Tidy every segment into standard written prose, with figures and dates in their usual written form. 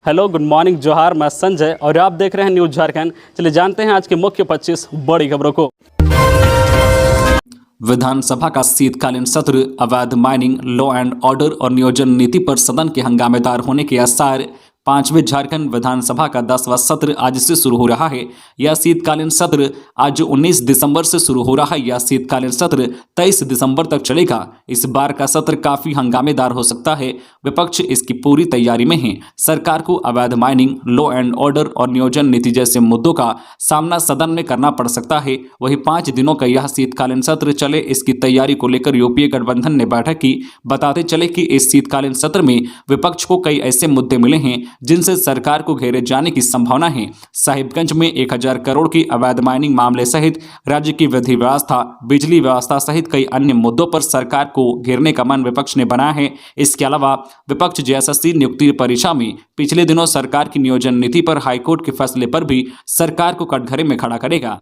Hello, good morning, जोहार। मैं संजय और आप देख रहे हैं न्यूज़ झारखंड। चलिए जानते हैं आज के मुख्य 25 बड़ी खबरों को। विधानसभा का शीतकालीन सत्र, अवैध माइनिंग, लॉ एंड ऑर्डर और नियोजन नीति पर सदन के हंगामेदार होने के आसार। पांचवें झारखंड विधानसभा का 10वां सत्र आज से शुरू हो रहा है। यह शीतकालीन सत्र आज 19 दिसंबर से शुरू हो रहा है। यह शीतकालीन सत्र 23 दिसंबर तक चलेगा। इस बार का सत्र काफी हंगामेदार हो सकता है। विपक्ष इसकी पूरी तैयारी में है। सरकार को अवैध माइनिंग, लॉ एंड ऑर्डर और नियोजन नीति जैसे मुद्दों का सामना सदन में करना पड़ सकता है। वहीं 5 दिनों का यह शीतकालीन सत्र चले, इसकी तैयारी को लेकर यूपीए गठबंधन ने बैठक की। बताते चले कि इस शीतकालीन सत्र में विपक्ष को कई ऐसे मुद्दे मिले हैं जिनसे सरकार को घेरे जाने की संभावना है। साहिबगंज में 1000 करोड़ की अवैध माइनिंग मामले सहित राज्य की विधि व्यवस्था, बिजली व्यवस्था सहित कई अन्य मुद्दों पर सरकार को घेरने का मन विपक्ष ने बनाया है। इसके अलावा विपक्ष जेएसएससी नियुक्ति परीक्षा में पिछले दिनों सरकार की नियोजन नीति पर हाईकोर्ट के फैसले पर भी सरकार को कटघरे में खड़ा करेगा।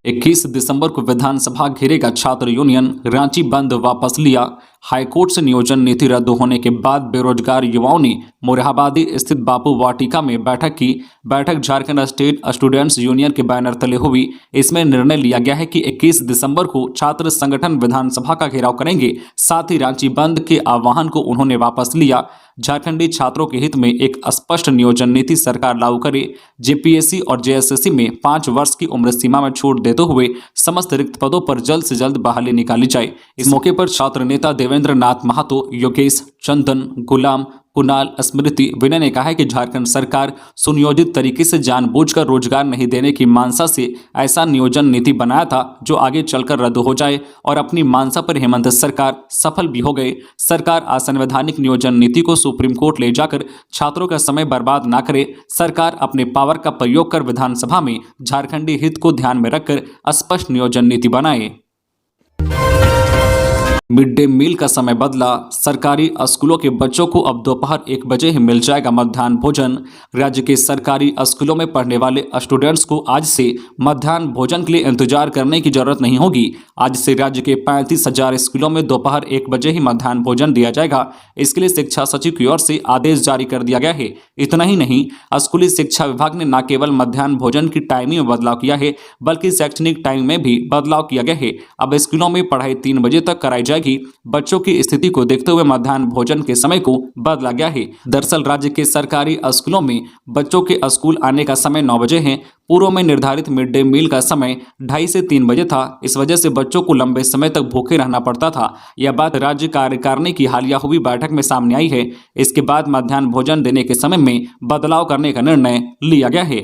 21 दिसंबर को विधानसभा घेरेगा छात्र यूनियन, रांची बंद वापस लिया। हाईकोर्ट से नियोजन नीति रद्द होने के बाद बेरोजगार युवाओं ने मोरहाबादी स्थित बापू वाटिका में बैठक की। बैठक झारखंड स्टेट स्टूडेंट्स यूनियन के बैनर तले हुई। इसमें निर्णय लिया गया है कि 21 दिसंबर को छात्र संगठन विधानसभा का घेराव करेंगे। साथ ही रांची बंद के आह्वान को उन्होंने वापस लिया। झारखंडी छात्रों के हित में एक स्पष्ट नियोजन नीति सरकार लागू करे। जेपीएससी और जेएसएससी में 5 वर्ष की उम्र सीमा में छूट देते हुए समस्त रिक्त पदों पर जल्द से जल्द बहाली निकाली जाए। इस मौके पर छात्र नेता देवेंद्र नाथ महतो, योगेश, चंदन, गुलाम, कुणाल, स्मृति, विनय ने कहा है कि झारखंड सरकार सुनियोजित तरीके से जानबूझकर रोजगार नहीं देने की मानसा से ऐसा नियोजन नीति बनाया था जो आगे चलकर रद्द हो जाए, और अपनी मानसा पर हेमंत सरकार सफल भी हो गए। सरकार असंवैधानिक नियोजन नीति को सुप्रीम कोर्ट ले जाकर छात्रों का समय बर्बाद ना करे। सरकार अपने पावर का प्रयोग कर विधानसभा में झारखंडी हित को ध्यान में रखकर स्पष्ट नियोजन नीति बनाए। मिड डे मील का समय बदला, सरकारी स्कूलों के बच्चों को अब दोपहर 1 बजे ही मिल जाएगा मध्याह्न भोजन। राज्य के सरकारी स्कूलों में पढ़ने वाले स्टूडेंट्स को आज से मध्याह्न भोजन के लिए इंतजार करने की जरूरत नहीं होगी। आज से राज्य के 35,000 स्कूलों में दोपहर 1 बजे ही मध्याह्न भोजन दिया जाएगा। इसके लिए शिक्षा सचिव की ओर से आदेश जारी कर दिया गया है। इतना ही नहीं, स्कूली शिक्षा विभाग ने न केवल मध्याह्न भोजन की टाइमिंग में बदलाव किया है बल्कि शैक्षणिक टाइम में भी बदलाव किया गया है। अब स्कूलों में पढ़ाई 3 बजे तक कराई जाएगी। बच्चों की स्थिति को देखते हुए मध्याह्न भोजन के समय को बदला गया है। दरअसल राज्य के सरकारी स्कूलों में बच्चों के स्कूल आने का समय 9 बजे है। पूर्व में निर्धारित मिड डे मील का समय 2:30 से 3 बजे था। इस वजह से बच्चों को लंबे समय तक भूखे रहना पड़ता था। यह बात राज्य कार्यकारिणी की हालिया हुई बैठक में सामने आई है। इसके बाद मध्याह्न भोजन देने के समय में बदलाव करने का निर्णय लिया गया है।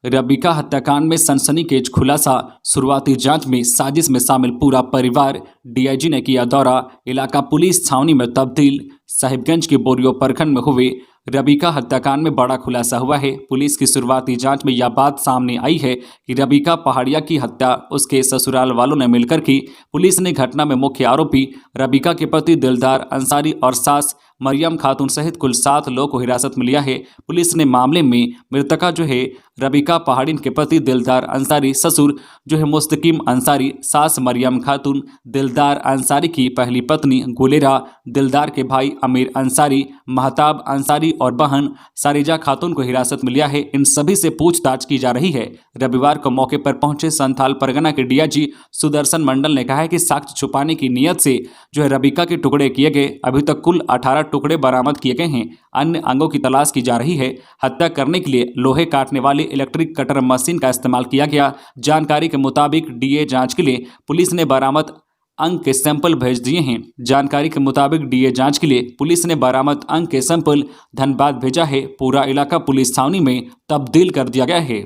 रबीका हत्याकांड में सनसनीखेज खुलासा, शुरुआती जांच में साजिश में शामिल पूरा परिवार। डीआईजी ने किया दौरा, इलाका पुलिस छावनी में तब्दील। साहिबगंज के बोरियो प्रखंड में हुए रबीका हत्याकांड में बड़ा खुलासा हुआ है। पुलिस की शुरुआती जांच में यह बात सामने आई है कि रबीका पहाड़िया की हत्या उसके ससुराल वालों ने मिलकर की। पुलिस ने घटना में मुख्य आरोपी रबीका के पति दिलदार अंसारी और सास मरियम खातून सहित कुल 7 लोगों को हिरासत में लिया है। पुलिस ने मामले में मृतका जो है रबीका पहाड़िन के पति दिलदार अंसारी, ससुर जो है मुस्तकीम अंसारी, सास मरियम खातून, दिलदार अंसारी की पहली पत्नी गुलेरा, दिलदार के भाई अमीर अंसारी, महताब अंसारी और बहन सारिजा खातून को हिरासत में लिया है। इन सभी से पूछताछ की जा रही है। रविवार को मौके पर पहुंचे संथाल परगना के डीआईजी सुदर्शन मंडल ने कहा है कि साक्ष्य छुपाने की नीयत से जो है रबीका के टुकड़े किए गए। अभी तक कुल 18 टुकड़े बरामद किए गए हैं। अन्य अंगों की तलाश की जा रही है। हत्या करने के लिए लोहे काटने वाली इलेक्ट्रिक कटर मशीन का इस्तेमाल किया गया। जानकारी के मुताबिक डीए जांच के लिए पुलिस ने बरामद अंग के सैंपल भेज दिए हैं। जानकारी के मुताबिक डीए जांच के लिए पुलिस ने बरामद अंग के सैंपल धनबाद भेजा है। पूरा इलाका पुलिस छावनी में तब्दील कर दिया गया है।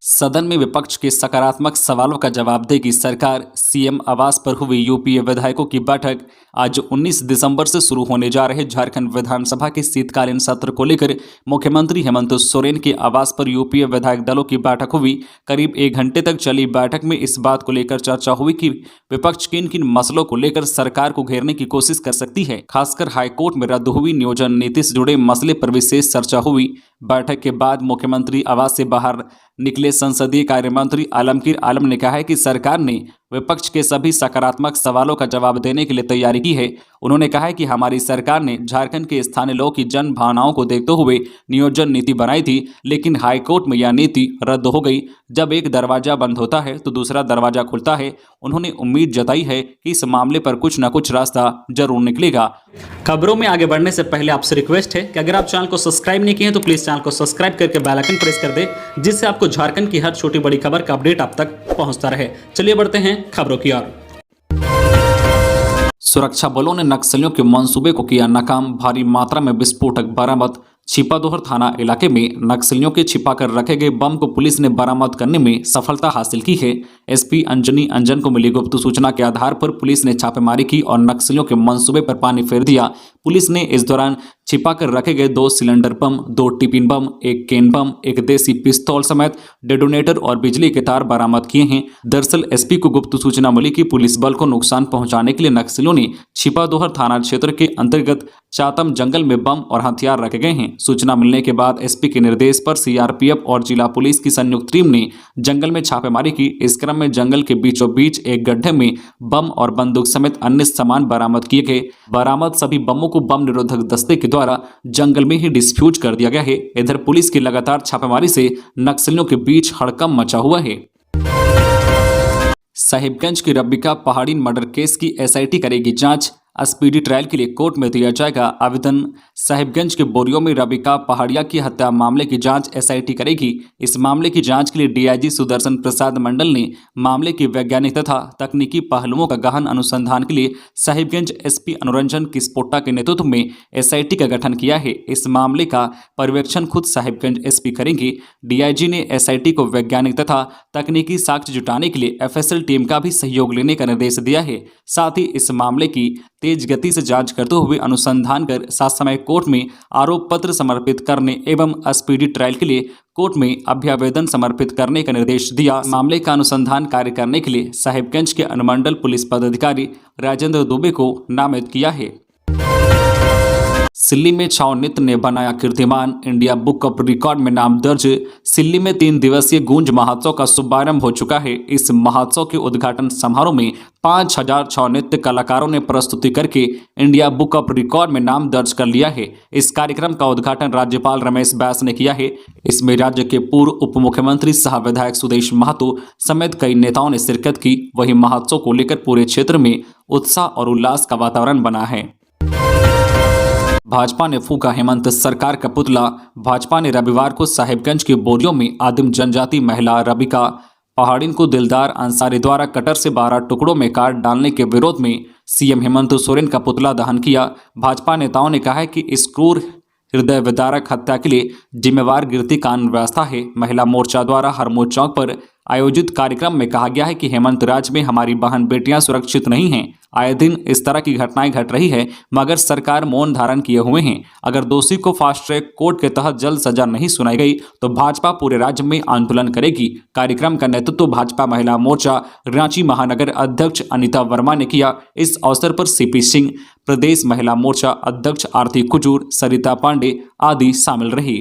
सदन में विपक्ष के सकारात्मक सवालों का जवाब देगी सरकार। सीएम आवास पर हुई यूपीए विधायकों की बैठक। आज 19 दिसंबर से शुरू होने जा रहे झारखंड विधानसभा के शीतकालीन सत्र को लेकर मुख्यमंत्री हेमंत सोरेन के आवास पर यूपीए विधायक दलों की बैठक हुई। करीब 1 घंटे तक चली बैठक में इस बात को लेकर चर्चा हुई कि विपक्ष किन किन मसलों को लेकर सरकार को घेरने की कोशिश कर सकती है। खासकर हाईकोर्ट में रद्द हुई नियोजन नीति से जुड़े मसले पर विशेष चर्चा हुई। बैठक के बाद मुख्यमंत्री आवास से बाहर निकले संसदीय कार्य मंत्री आलमगीर आलम ने कहा है कि सरकार ने विपक्ष के सभी सकारात्मक सवालों का जवाब देने के लिए तैयारी की है। उन्होंने कहा है कि हमारी सरकार ने झारखंड के स्थानीय लोगों की जन भावनाओं को देखते हुए नियोजन नीति बनाई थी, लेकिन हाईकोर्ट में यह नीति रद्द हो गई। जब एक दरवाजा बंद होता है तो दूसरा दरवाजा खुलता है। उन्होंने उम्मीद जताई है कि इस मामले पर कुछ न कुछ रास्ता जरूर निकलेगा। खबरों में आगे बढ़ने से पहले आपसे रिक्वेस्ट है कि अगर आप चैनल को सब्सक्राइब नहीं किए हैं तो प्लीज चैनल को सब्सक्राइब करके बेल आइकन प्रेस कर दे, जिससे आपको झारखंड की हर छोटी बड़ी खबर का अपडेट आप तक पहुंचता रहे। चलिए बढ़ते हैं खबरों की ओर। सुरक्षा बलों ने नक्सलियों के मंसूबे को किया नाकाम, भारी मात्रा में विस्फोटक बरामद। छिपादोहर थाना इलाके में नक्सलियों के छिपाकर रखे गए बम को पुलिस ने बरामद करने में सफलता हासिल की है। एसपी अंजनी अंजन को मिली गुप्त सूचना के आधार पर पुलिस ने छापेमारी की और नक्सलियों के मंसूबे पर पानी फेर दिया। पुलिस ने इस दौरान छिपाकर रखे गए 2 सिलेंडर बम, 2 टिफिन बम, 1 केन बम, 1 देसी पिस्तौल समेत डेटोनेटर और बिजली के तार बरामद किए हैं। दरअसल एसपी को गुप्त सूचना मिली कि पुलिस बल को नुकसान पहुंचाने के लिए नक्सलियों ने छिपादोहर थाना क्षेत्र के अंतर्गत चातम जंगल में बम और हथियार रखे गए हैं। सूचना मिलने के बाद एसपी के निर्देश पर सीआरपीएफ और जिला पुलिस की संयुक्त टीम ने जंगल में छापेमारी की। इस क्रम में जंगल के बीचों बीच एक गड्ढे में बम और बंदूक समेत अन्य सामान बरामद किए गए। बरामद सभी बमों को बम निरोधक दस्ते के द्वारा जंगल में ही डिस्फ्यूज कर दिया गया है। इधर पुलिस की लगातार छापेमारी से नक्सलियों के बीच हड़कंप मचा हुआ है। साहिबगंज की रबिका पहाड़ी मर्डर केस की एसआईटी करेगी जांच, स्पीडी ट्रायल के लिए कोर्ट में दिया जाएगा आवेदन। साहिबगंज के बोरियो में रबिका पहाड़िया की हत्या मामले की जांच एसआईटी करेगी। इस मामले की जांच के लिए डीआईजी सुदर्शन प्रसाद मंडल ने मामले की वैज्ञानिक तथा तकनीकी पहलुओं का गहन अनुसंधान के लिए साहिबगंज एसपी अनुरंजन किस्पोट्टा के नेतृत्व में एसआईटी का गठन किया है। इस मामले का पर्यवेक्षण खुद साहिबगंज एसपी करेंगे। डीआईजी ने एसआईटी को वैज्ञानिक तथा तकनीकी साक्ष्य जुटाने के लिए एफएसएल टीम का भी सहयोग लेने का निर्देश दिया है। साथ ही इस मामले की तेज गति से जांच करते हुए अनुसंधान कर साथ समय कोर्ट में आरोप पत्र समर्पित करने एवं स्पीडी ट्रायल के लिए कोर्ट में अभ्यावेदन समर्पित करने का निर्देश दिया। मामले का अनुसंधान कार्य करने के लिए साहिबगंज के अनुमंडल पुलिस पदाधिकारी राजेंद्र दुबे को नामित किया है। सिल्ली में छाव नृत्य ने बनाया कीर्तिमान, इंडिया बुक ऑफ रिकॉर्ड में नाम दर्ज। सिल्ली में 3 दिवसीय गूंज महोत्सव का शुभारंभ हो चुका है। इस महोत्सव के उद्घाटन समारोह में 5000 छाव नृत्य कलाकारों ने प्रस्तुति करके इंडिया बुक ऑफ रिकॉर्ड में नाम दर्ज कर लिया है। इस कार्यक्रम का उद्घाटन राज्यपाल रमेश बैस ने किया है। इसमें राज्य के पूर्व उप मुख्यमंत्री सह विधायक सुदेश महतो समेत कई नेताओं ने शिरकत की। वहीं महोत्सव को लेकर पूरे क्षेत्र में उत्साह और उल्लास का वातावरण बना है। भाजपा ने फूंका हेमंत सरकार का पुतला। भाजपा ने रविवार को साहिबगंज के बोरियो में आदिम जनजाति महिला रबिका पहाड़िन को दिलदार अंसारी द्वारा कटर से 12 टुकड़ों में काट डालने के विरोध में सीएम हेमंत सोरेन का पुतला दहन किया। भाजपा नेताओं ने कहा है कि इस क्रूर हृदय विदारक हत्या के लिए जिम्मेवार गिरती कानून व्यवस्था है। महिला मोर्चा द्वारा हरमोर चौक पर आयोजित कार्यक्रम में कहा गया है कि हेमंत राज में हमारी बहन बेटियां सुरक्षित नहीं हैं। आए दिन इस तरह की घटनाएं घट रही है, मगर सरकार मौन धारण किए हुए हैं। अगर दोषी को फास्ट ट्रैक कोर्ट के तहत जल्द सजा नहीं सुनाई गई तो भाजपा पूरे राज्य में आंदोलन करेगी। कार्यक्रम का नेतृत्व भाजपा महिला मोर्चा रांची महानगर अध्यक्ष अनिता वर्मा ने किया। इस अवसर पर सीपी सिंह, प्रदेश महिला मोर्चा अध्यक्ष आरती कुजूर, सरिता पांडे आदि शामिल रही।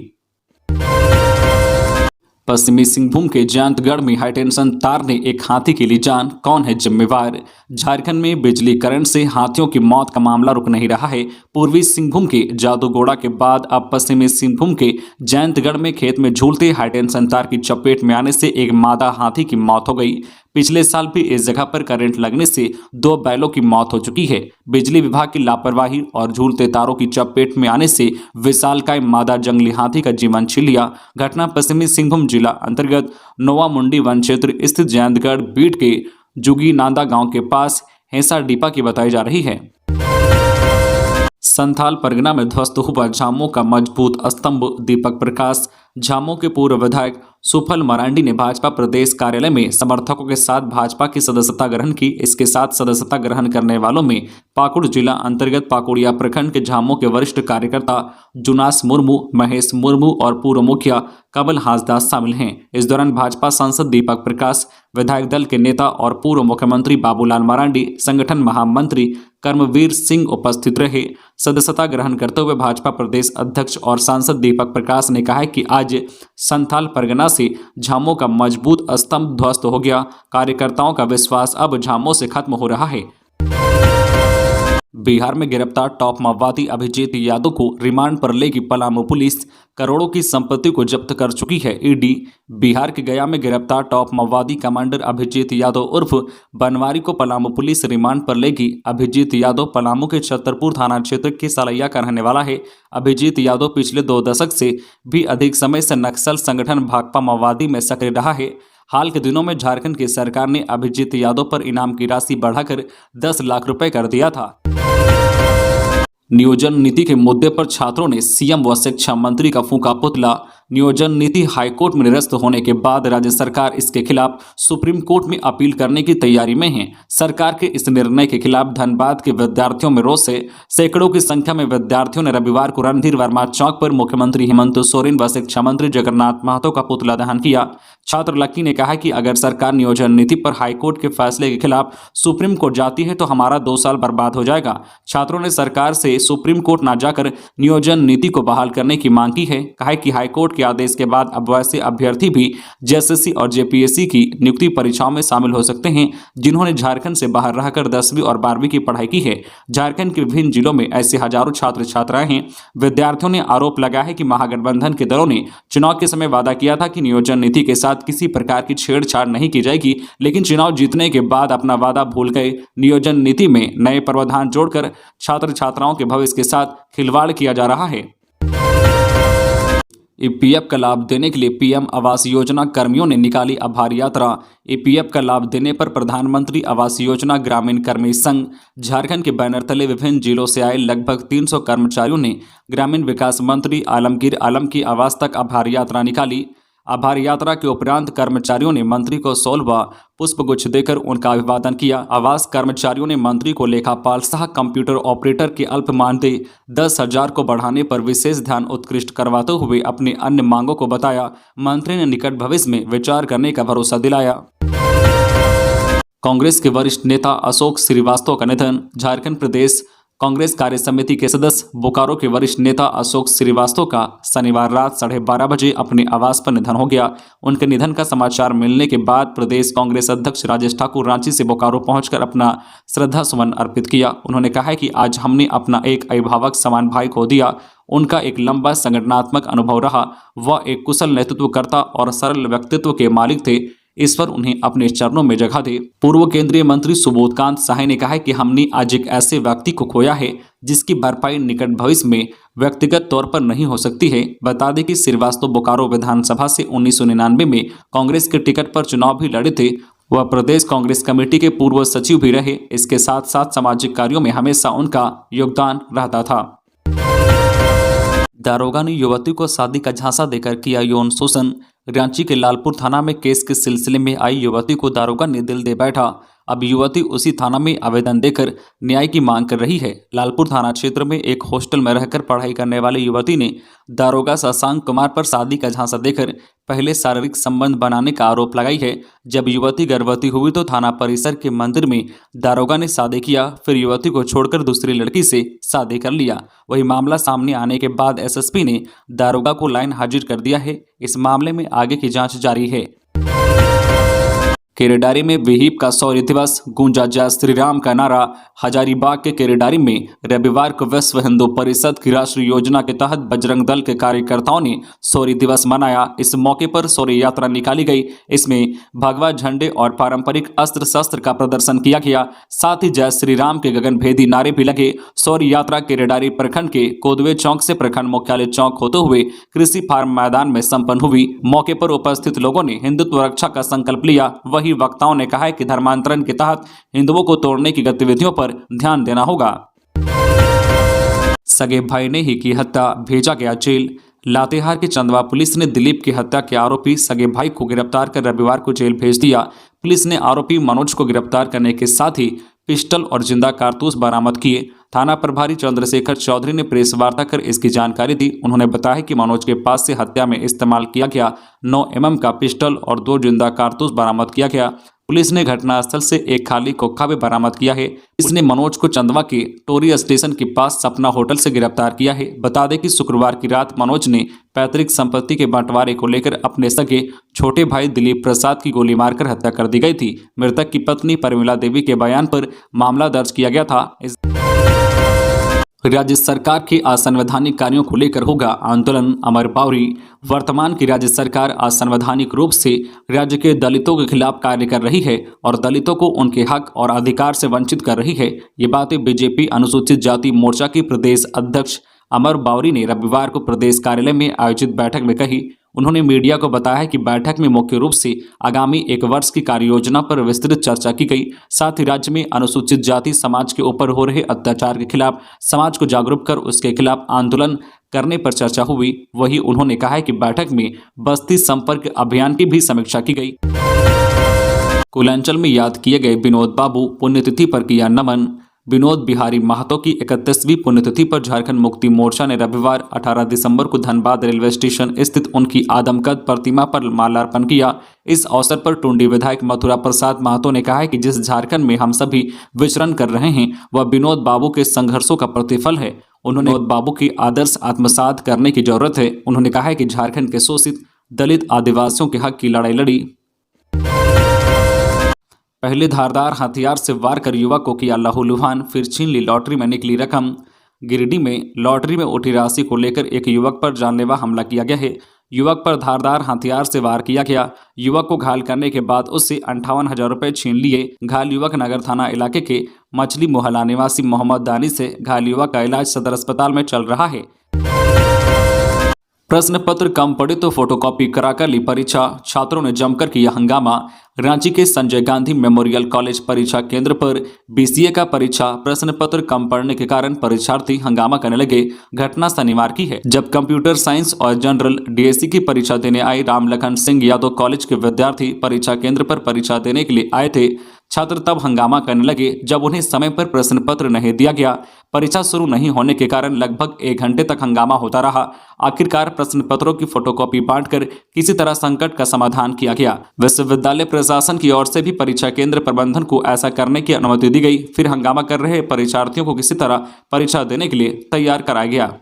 पश्चिमी सिंहभूम के जयंतगढ़ में हाईटेंशन तार ने एक हाथी के लिए जान, कौन है जिम्मेवार? झारखंड में बिजली करंट से हाथियों की मौत का मामला रुक नहीं रहा है। पूर्वी सिंहभूम के जादूगोड़ा के बाद अब पश्चिमी सिंहभूम के जयंतगढ़ में खेत में झूलते हाईटेंशन तार की चपेट में आने से एक मादा हाथी की मौत हो गई। पिछले साल भी इस जगह पर करंट लगने से 2 बैलों की मौत हो चुकी है। बिजली विभाग की लापरवाही और झूलते तारों की चपेट में आने से विशालकाय मादा जंगली हाथी का जीवन छिन लिया। घटना पश्चिमी सिंहभूम जिला अंतर्गत नोवा मुंडी वन क्षेत्र स्थित जयंतगढ़ बीट के जुगी नांदा गांव के पास हेंसा डीपा की बताई जा रही है। संथाल परगना में ध्वस्त हुआ झामो का मजबूत स्तंभ। दीपक प्रकाश झामो के पूर्व विधायक सुफल मरांडी ने भाजपा प्रदेश कार्यालय में समर्थकों के साथ भाजपा की सदस्यता ग्रहण की। इसके साथ सदस्यता ग्रहण करने वालों में पाकुड़ जिला अंतर्गत पाकुड़िया प्रखंड के झामो के वरिष्ठ कार्यकर्ता जुनास मुर्मू, महेश मुर्मू और पूर्व मुखिया कमल हांसदा शामिल हैं। इस दौरान भाजपा सांसद दीपक प्रकाश, विधायक दल के नेता और पूर्व मुख्यमंत्री बाबूलाल मरांडी, संगठन महामंत्री कर्मवीर सिंह उपस्थित रहे। सदस्यता ग्रहण करते हुए भाजपा प्रदेश अध्यक्ष और सांसद दीपक प्रकाश ने कहा कि आज संथाल परगना सेना से झामुमो का मजबूत स्तंभ ध्वस्त हो गया। कार्यकर्ताओं का विश्वास अब झामुमो से खत्म हो रहा है। बिहार में गिरफ्तार टॉप माओवादी अभिजीत यादव को रिमांड पर लेगी पलामू पुलिस। करोड़ों की संपत्ति को जब्त कर चुकी है ईडी। बिहार के गया में गिरफ्तार टॉप माओवादी कमांडर अभिजीत यादव उर्फ बनवारी को पलामू पुलिस रिमांड पर लेगी। अभिजीत यादव पलामू के छतरपुर थाना क्षेत्र के सलैया का रहने वाला है। अभिजीत यादव पिछले 2 दशक से भी अधिक समय से नक्सल संगठन भाकपा माओवादी में सक्रिय रहा है। हाल के दिनों में झारखंड की सरकार ने अभिजीत यादव पर इनाम की राशि बढ़ाकर 10 लाख रुपए कर दिया था। नियोजन नीति के मुद्दे पर छात्रों ने सीएम व शिक्षा मंत्री का फूंका पुतला। नियोजन नीति हाईकोर्ट में निरस्त होने के बाद राज्य सरकार इसके खिलाफ सुप्रीम कोर्ट में अपील करने की तैयारी में है। सरकार के इस निर्णय के खिलाफ धनबाद के विद्यार्थियों में रोष है। सैकड़ों की संख्या में विद्यार्थियों ने रविवार को रणधीर वर्मा चौक पर मुख्यमंत्री हेमंत सोरेन व शिक्षा मंत्री जगन्नाथ महतो का पुतला दहन किया। छात्र लक्की ने कहा कि अगर सरकार नियोजन नीति पर हाईकोर्ट के फैसले के खिलाफ सुप्रीम कोर्ट जाती है तो हमारा 2 साल बर्बाद हो जाएगा। छात्रों ने सरकार से सुप्रीम कोर्ट न जाकर नियोजन नीति को बहाल करने की मांग की है। कहा कि हाईकोर्ट के आदेश के बाद अब वैसे अभ्यर्थी भी जेएसएससी और जेपीएससी की नियुक्ति परीक्षाओं में शामिल हो सकते हैं जिन्होंने झारखंड से बाहर रहकर 10वीं और 12वीं की पढ़ाई की है। झारखंड के विभिन्न जिलों में ऐसे हजारों छात्र छात्राएं हैं। विद्यार्थियों ने आरोप लगाया है कि महागठबंधन के दलों ने चुनाव के समय वादा किया था कि नियोजन नीति के साथ किसी प्रकार की छेड़छाड़ नहीं की जाएगी, लेकिन चुनाव जीतने के बाद अपना वादा भूल गए। नियोजन नीति में नए प्रावधान जोड़कर छात्र छात्राओं के भविष्य के साथ खिलवाड़ किया जा रहा है। ईपीएफ का लाभ देने के लिए पीएम आवास योजना कर्मियों ने निकाली आभार यात्रा। ईपीएफ का लाभ देने पर प्रधानमंत्री आवास योजना ग्रामीण कर्मी संघ झारखंड के बैनर तले विभिन्न जिलों से आए लगभग 300 कर्मचारियों ने ग्रामीण विकास मंत्री आलमगीर आलम की आवास तक आभार यात्रा निकाली। आभार यात्रा के उपरांत कर्मचारियों ने मंत्री को शॉल व पुष्पगुच्छ देकर उनका अभिवादन किया। आवास कर्मचारियों ने मंत्री को लेखापाल सह कंप्यूटर ऑपरेटर के अल्प मानदेय 10,000 को बढ़ाने पर विशेष ध्यान उत्कृष्ट करवाते हुए अपनी अन्य मांगों को बताया। मंत्री ने निकट भविष्य में विचार करने का भरोसा दिलाया। कांग्रेस के वरिष्ठ नेता अशोक श्रीवास्तव का निधन। झारखंड प्रदेश कांग्रेस कार्य समिति के सदस्य बोकारो के वरिष्ठ नेता अशोक श्रीवास्तव का शनिवार रात 12:30 बजे अपने आवास पर निधन हो गया। उनके निधन का समाचार मिलने के बाद प्रदेश कांग्रेस अध्यक्ष राजेश ठाकुर रांची से बोकारो पहुंचकर अपना श्रद्धा सुमन अर्पित किया। उन्होंने कहा है कि आज हमने अपना एक अभिभावक समान भाई खो दिया। उनका एक लंबा संगठनात्मक अनुभव रहा। वह एक कुशल नेतृत्वकर्ता और सरल व्यक्तित्व के मालिक थे। ईश्वर उन्हें अपने चरणों में जगह दे। पूर्व केंद्रीय मंत्री सुबोधकांत सहाय ने कहा है कि हमने आज एक ऐसे व्यक्ति को खोया है जिसकी भरपाई निकट भविष्य में व्यक्तिगत तौर पर नहीं हो सकती है। बता दें कि श्रीवास्तव बोकारो विधानसभा से 1999 में कांग्रेस के टिकट पर चुनाव भी लड़े थे। वह प्रदेश कांग्रेस कमेटी के पूर्व सचिव भी रहे। इसके साथ साथ सामाजिक कार्यों में हमेशा उनका योगदान रहता था। दारोगा ने युवती को शादी का झांसा देकर किया यौन शोषण। रांची के लालपुर थाना में केस के सिलसिले में आई युवती को दारोगा ने दिल दे बैठा। अब युवती उसी थाना में आवेदन देकर न्याय की मांग कर रही है। लालपुर थाना क्षेत्र में एक हॉस्टल में रहकर पढ़ाई करने वाली युवती ने दारोगा शशांक कुमार पर शादी का झांसा देकर पहले शारीरिक संबंध बनाने का आरोप लगाई है। जब युवती गर्भवती हुई तो थाना परिसर के मंदिर में दारोगा ने शादी किया, फिर युवती को छोड़कर दूसरी लड़की से शादी कर लिया। वही मामला सामने आने के बाद एसएसपी ने दारोगा को लाइन हाजिर कर दिया है। इस मामले में आगे की जांच जारी है। केरेडारी में विहिप का शौर्य दिवस, गूंजा जय श्री राम का नारा। हजारीबाग के केरेडारी में रविवार को विश्व हिंदू परिषद की राष्ट्रीय योजना के तहत बजरंग दल के कार्यकर्ताओं ने शौर्य दिवस मनाया। इस मौके पर शौर्य यात्रा निकाली गई। इसमें भगवा झंडे और पारंपरिक अस्त्र शस्त्र का प्रदर्शन किया गया। साथ ही जय श्री राम के गगनभेदी नारे भी लगे। शौर्य यात्रा केरेडारी प्रखंड के कोदवे चौक से प्रखंड मुख्यालय चौक होते हुए कृषि फार्म मैदान में संपन्न हुई। मौके पर उपस्थित लोगों ने हिंदुत्व रक्षा का संकल्प लिया। वही वक्ताओं ने कहा है कि धर्मांतरण के तहत हिंदुओं को तोड़ने की गतिविधियों पर ध्यान देना होगा। सगे भाई ने ही की हत्या, भेजा गया जेल। लातेहार की चंदवा पुलिस ने दिलीप की हत्या के आरोपी सगे भाई को गिरफ्तार कर रविवार को जेल भेज दिया। पुलिस ने आरोपी मनोज को गिरफ्तार करने के साथ ही पिस्टल और जिंदा कारतूस बरामद किए। थाना प्रभारी चंद्रशेखर चौधरी ने प्रेस वार्ता कर इसकी जानकारी दी। उन्होंने बताया कि मनोज के पास से हत्या में इस्तेमाल किया गया 9 mm का पिस्टल और 2 जिंदा कारतूस बरामद किया गया। पुलिस ने घटनास्थल से एक खाली खोखा भी बरामद किया है। इसने मनोज को चंदवा के टोरी स्टेशन के पास सपना होटल से गिरफ्तार किया है। बता दें कि शुक्रवार की रात मनोज ने पैतृक संपत्ति के बंटवारे को लेकर अपने सगे छोटे भाई दिलीप प्रसाद की गोली मारकर हत्या कर दी गई थी। मृतक की पत्नी परमिला देवी के बयान पर मामला दर्ज किया गया था। राज्य सरकार के असंवैधानिक कार्यों को लेकर होगा आंदोलन, अमर बावरी। वर्तमान की राज्य सरकार असंवैधानिक रूप से राज्य के दलितों के खिलाफ कार्य कर रही है और दलितों को उनके हक और अधिकार से वंचित कर रही है। ये बातें बीजेपी अनुसूचित जाति मोर्चा की प्रदेश अध्यक्ष अमर बावरी ने रविवार को प्रदेश कार्यालय में आयोजित बैठक में कही। उन्होंने मीडिया को बताया कि बैठक में मुख्य रूप से आगामी 1 वर्ष की कार्य योजना पर विस्तृत चर्चा की गई। साथ ही राज्य में अनुसूचित जाति समाज के ऊपर हो रहे अत्याचार के खिलाफ समाज को जागरूक कर उसके खिलाफ आंदोलन करने पर चर्चा हुई। वहीं उन्होंने कहा कि बैठक में बस्ती संपर्क अभियान की भी समीक्षा की गई। कुलांचल में याद किए गए विनोद बाबू, पुण्यतिथि पर किया नमन। विनोद बिहारी महतो की 31वीं पुण्यतिथि पर झारखंड मुक्ति मोर्चा ने रविवार 18 दिसंबर को धनबाद रेलवे स्टेशन स्थित उनकी आदमकद प्रतिमा पर माल्यार्पण किया। इस अवसर पर टुंडी विधायक मथुरा प्रसाद महतो ने कहा कि जिस झारखंड में हम सभी विचरण कर रहे हैं वह विनोद बाबू के संघर्षों का प्रतिफल है। उन्होंने विनोद बाबू की आदर्श आत्मसात करने की जरूरत है। उन्होंने कहा कि झारखंड के शोषित दलित आदिवासियों के हक की लड़ाई लड़ी। पहले धारदार हथियार से वार कर युवक को किया लहूलुहान, फिर छीन ली लॉटरी में निकली रकम। गिरिडीह में लॉटरी में उठी राशि को लेकर एक युवक पर जानलेवा हमला किया गया है। युवक पर धारदार हथियार से वार किया गया। युवक को घायल करने के बाद उससे 58,000 रुपये छीन लिए। घायल युवक नगर थाना इलाके के मछली मोहल्ला निवासी मोहम्मद दानी से। घायल युवक का इलाज सदर अस्पताल में चल रहा है। प्रश्न पत्र कम पड़े तो फोटोकॉपी कराकर ली परीक्षा, छात्रों ने जमकर किया हंगामा। रांची के संजय गांधी मेमोरियल कॉलेज परीक्षा केंद्र पर बीसीए का परीक्षा प्रश्न पत्र कम पड़ने के कारण परीक्षार्थी हंगामा करने लगे। घटना शनिवार की है, जब कंप्यूटर साइंस और जनरल डीएससी की परीक्षा देने आई रामलखन सिंह यादव कॉलेज के विद्यार्थी परीक्षा केंद्र पर परीक्षा देने के लिए आए थे। छात्र तब हंगामा करने लगे जब उन्हें समय पर प्रश्न पत्र नहीं दिया गया। परीक्षा शुरू नहीं होने के कारण लगभग 1 घंटे तक हंगामा होता रहा। आखिरकार प्रश्न पत्रों की फोटोकॉपी बांटकर किसी तरह संकट का समाधान किया गया। विश्वविद्यालय प्रशासन की ओर से भी परीक्षा केंद्र प्रबंधन को ऐसा करने की अनुमति दी गई। फिर हंगामा कर रहे परीक्षार्थियों को किसी तरह परीक्षा देने के लिए तैयार कराया गया।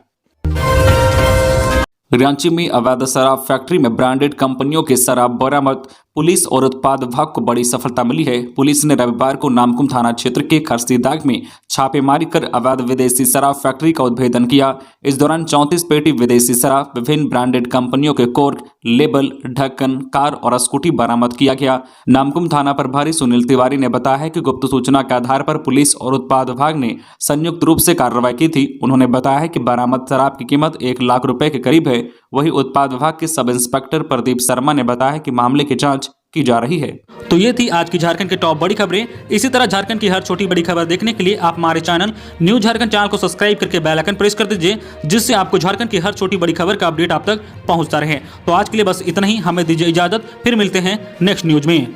रांची में अवैध शराब फैक्ट्री में ब्रांडेड कंपनियों के शराब बरामद। पुलिस और उत्पाद विभाग को बड़ी सफलता मिली है। पुलिस ने रविवार को नामकुम थाना क्षेत्र के खरसीदाग में छापेमारी कर अवैध विदेशी शराब फैक्ट्री का उद्भेदन किया। इस दौरान 34 पेटी विदेशी शराब, विभिन्न ब्रांडेड कंपनियों के कोर्क, लेबल, ढक्कन, कार और स्कूटी बरामद किया गया। नामकुम थाना प्रभारी सुनील तिवारी ने बताया कि गुप्त सूचना के आधार पर पुलिस और उत्पाद विभाग ने संयुक्त रूप से कार्रवाई की थी। उन्होंने बताया कि बरामद शराब की कीमत 1 लाख रुपए के करीब है। वहीं उत्पाद विभाग के सब इंस्पेक्टर प्रदीप शर्मा ने बताया कि मामले की जांच की जा रही है। तो ये थी आज की झारखंड की टॉप बड़ी खबरें। इसी तरह झारखंड की हर छोटी बड़ी खबर देखने के लिए आप हमारे चैनल न्यूज झारखंड चैनल को सब्सक्राइब करके बेल आइकन प्रेस कर दीजिए, जिससे आपको झारखंड की हर छोटी बड़ी खबर का अपडेट आप तक पहुंचता रहे। तो आज के लिए बस इतना ही, हमें दीजिए इजाजत, फिर मिलते हैं नेक्स्ट न्यूज में।